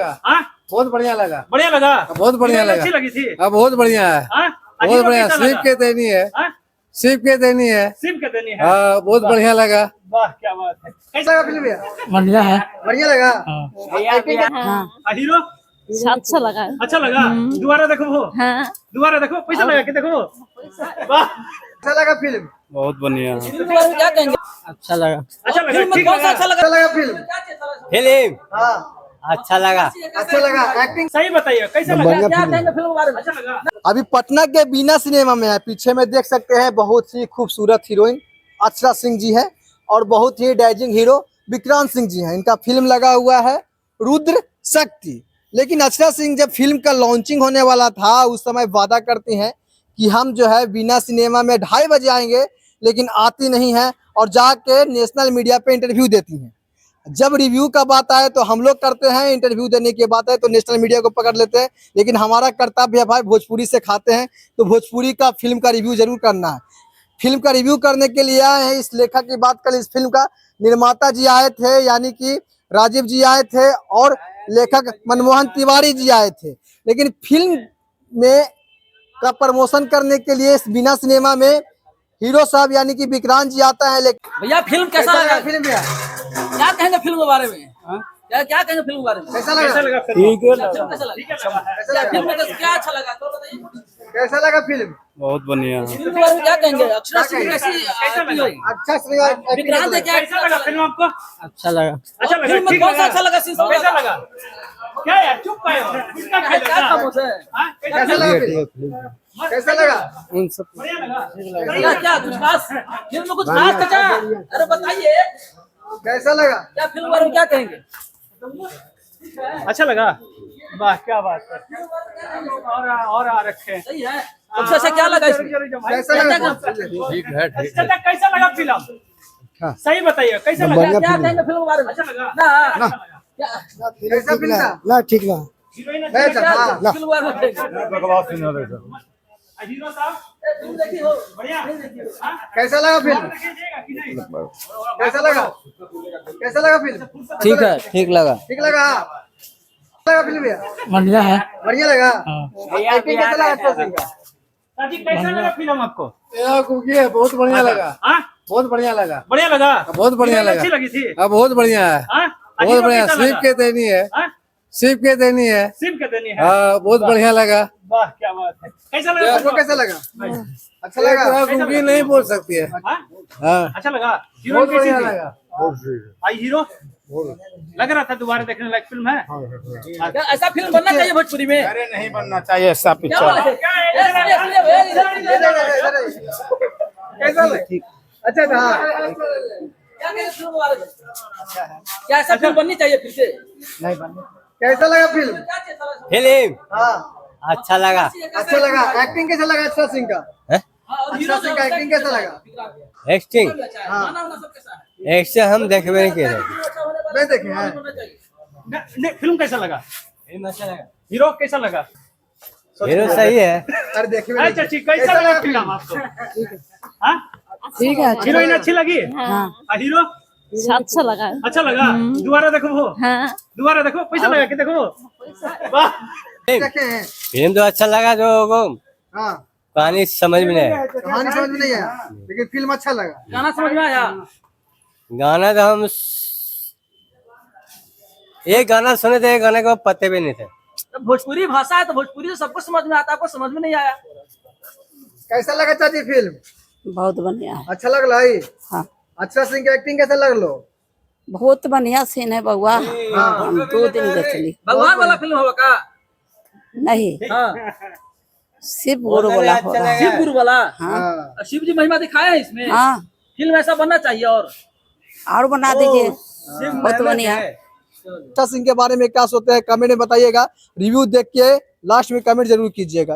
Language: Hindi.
लगा। हाँ बहुत बढ़िया लगा। बढ़िया लगा। बहुत बढ़िया लगा। अच्छी लगी थी। हाँ बहुत बढ़िया है। हाँ बहुत बढ़िया। सिर्फ के देनी है। सिर्फ के देनी है। सिम के देनी है। हाँ बहुत बढ़िया लगा। वाह क्या बात है। कैसा लगा फिल्म भैया? बढ़िया है। बढ़िया लगा। हीरो अच्छा लगा। अच्छा लगा। दोबारा देखो वो। हाँ। दोबारा देखो पैसा लगा के देखो। वाह अच्छा लगा फिल्म। बहुत बढ़िया। क्या कहेंगे? अच्छा लगा। अच्छा लगा। फिल्म में ठीक कौन सा लगा। अच्छा लगा? अच्छा लगा फिल्म। फिल्म हाँ अच्छा लगा। अच्छा लगा। एक्टिंग सही बताइए कैसा लगा? क्या कहेंगे फिल्म के बारे में? अच्छा लगा। अभी पटना के बीना सिनेमा में है। पीछे में देख सकते हैं बहुत ही खूबसूरत हीरोइन अक्षरा सिंह जी है और बहुत ही डैजिंग हीरो विक्रांत सिंह जी हैं। इनका फिल्म लगा हुआ है रुद्र शक्ति। लेकिन अक्षरा सिंह जब फिल्म का लॉन्चिंग होने वाला था उस समय वादा करती हैं कि हम जो है बीना सिनेमा में 2:30 बजे आएंगे, लेकिन आती नहीं है और जाके नेशनल मीडिया पे इंटरव्यू देती हैं। जब रिव्यू का बात आए तो हम लोग करते हैं, इंटरव्यू देने की बात है तो नेशनल मीडिया को पकड़ लेते हैं। लेकिन हमारा कर्तव्य है भाई, भोजपुरी से खाते हैं तो भोजपुरी का फिल्म का रिव्यू जरूर करना है। फिल्म का रिव्यू करने के लिए आए हैं। इस लेखक की बात करें, इस फिल्म का निर्माता जी आए थे यानी कि राजीव जी आए थे और लेखक मनमोहन तिवारी जी आए थे। लेकिन फिल्म में का प्रमोशन करने के लिए इस बीना सिनेमा में हीरो साहब यानी कि विक्रांत जी आता है। लेकिन भैया फिल्म कैसा लगा? फिल्म भैया क्या कहेंगे फिल्म के बारे में? क्या कहेंगे फिल्म के बारे में? कैसा कैसा लगा? लगा? ठीक है। फिल्म कैसा लगा? फिल्म में क्या अच्छा लगा तो बताइए। कैसा लगा फिल्म? बहुत बढ़िया। फिल्म के बारे में क्या कहेंगे? अक्षरा सिंह कैसी एक्टिंग हुई? अच्छा लगा। विक्रांत ने क्या कैसा लगा फिल्म आपको? अच्छा लगा। अच्छा लगा। फिल्म में ठीक कौन सा लगा। अच्छा लगा? सीन सब कैसा लगा? क्या यार चुप गए हो? किसका खेल क्या है? खामोश है? हाँ, कैसा लगा फिल्म? कैसा लगा? उन सब बढ़िया लगा। क्या कुछ खास फिल्म में कुछ खास था? अरे बताइए कैसा लगा? क्या फिल्म के बारे में क्या कहेंगे? अच्छा लगा। वाह क्या बात है। और आ रखे हैं। सही है। सबसे अच्छा क्या लगा इसमें? कैसा लगा? ठीक है। अच्छा कैसा लगा फिल्म? सही बताइए कैसा लगा? क्या कहेंगे फिल्म के बारे में? अच्छा लगा। ना कैसा फिल्म था? ना ठीक ना हीरोइन है अच्छा लगा? हाँ। फिल्म के बारे में कहेंगे? हीरो साहब फिल्म देखी हो? बढ़िया। हाँ? कैसा लगा फिल्म? देखिएगा कि नहीं? कैसा लगा? कैसा लगा फिल्म? ठीक है। ठीक लगा। ठीक लगा। कैसा लगा फिल्म भैया? बढ़िया है। बढ़िया लगा। एक्टिंग कैसा लगा अक्षरा सिंह का? साजी कैसा लगा फिल्म आपको? बहुत बढ़िया लगा। हाँ बहुत बढ़िया लगा। बढ़िया लगा। बहुत बढ़िया हीरोइन लगा। अच्छी लगी थी। हाँ बहुत बढ़िया है। हाँ बहुत बढ़िया। कैसा सिर्फ लगा? के देनी है। हाँ? सिर्फ के देनी है। सिम के देनी है। हाँ बहुत बढ़िया लगा। वाह क्या बात है। कैसा लगा? आपको कैसा लगा? अच्छा लगा। कुकी नहीं बोल सकती है। हाँ? हाँ अच्छा लगा। बहुत हीरोइन कैसी बढ़िया थी? लगा। आई हीरो लग रहा था दोबारा देखने लायक फिल्म है। क्या ऐसा फिल्म बनना चाहिए भोजपुरी में? अरे नहीं बनना चाहिए ऐसा क्या पिक्चर। बोले? कैसा लगा? अच्छा था। क्या कहेंगे फिल्म के बारे में? क्या ऐसा फिल्म बननी चाहिए फिर से? कैसा लगा फिल्म? क्या चीज़ था? फिल्म हाँ अच्छा लगा। अच्छा लगा। एक्टिंग कैसा लगा अक्षरा सिंह का? हाँ, और हीरो अक्षरा सिंह का एक्टिंग कैसा लगा? एक्टिंग गाना वाना सब कैसा है? ऐसे हम देखबे नहीं कर रहे। नहीं देखे हैं। फिल्म कैसा लगा? अच्छा लगा। हीरो कैसा लगा? हीरो सही है। अरे देखे हुए अच्छा नहीं। ठीक कैसा लगा फिल्म आपको? हाँ ठीक है। हीरोइन अच्छी लगी? हाँ। हीरो अच्छा लगा। अच्छा लगा। दोबारा देखो वो। हाँ। दोबारा देखो पैसा लगा के देखो। वाह देखे हैं। फिल्म तो अच्छा लगा जो वो हाँ कहानी समझ में नहीं आया। कहानी समझ में नहीं आया लेकिन फिल्म अच्छा लगा। गाना समझ में आया? गाना तो हम एक गाना सुने थे, एक गाने को पते भी नहीं थे। तो भोजपुरी भाषा है तो भोजपुरी तो सबको समझ में आता है, आपको समझ में नहीं आया? कैसा लगा चाची फिल्म? बहुत बढ़िया है। अच्छा लगला ही? हाँ। अक्षरा सिंह की एक्टिंग कैसा लगलो? बहुत बढ़िया सीन है बउआ। हम 2 दिन देखली। भगवान वाला फिल्म होगा का? नहीं हाँ। शिव गुरु बोला होगा। शिव गुरु वाला? हाँ शिव जी महिमा दिखाया है इसमें? हाँ फिल्म ऐसा बनना चाहिए। और बना दीजिए। बहुत बढ़िया। अक्षरा सिंह के बारे में क्या सोचते हैं कमेंट में बताइएगा। रिव्यू देख के लास्ट में कमेंट जरूर कीजिएगा।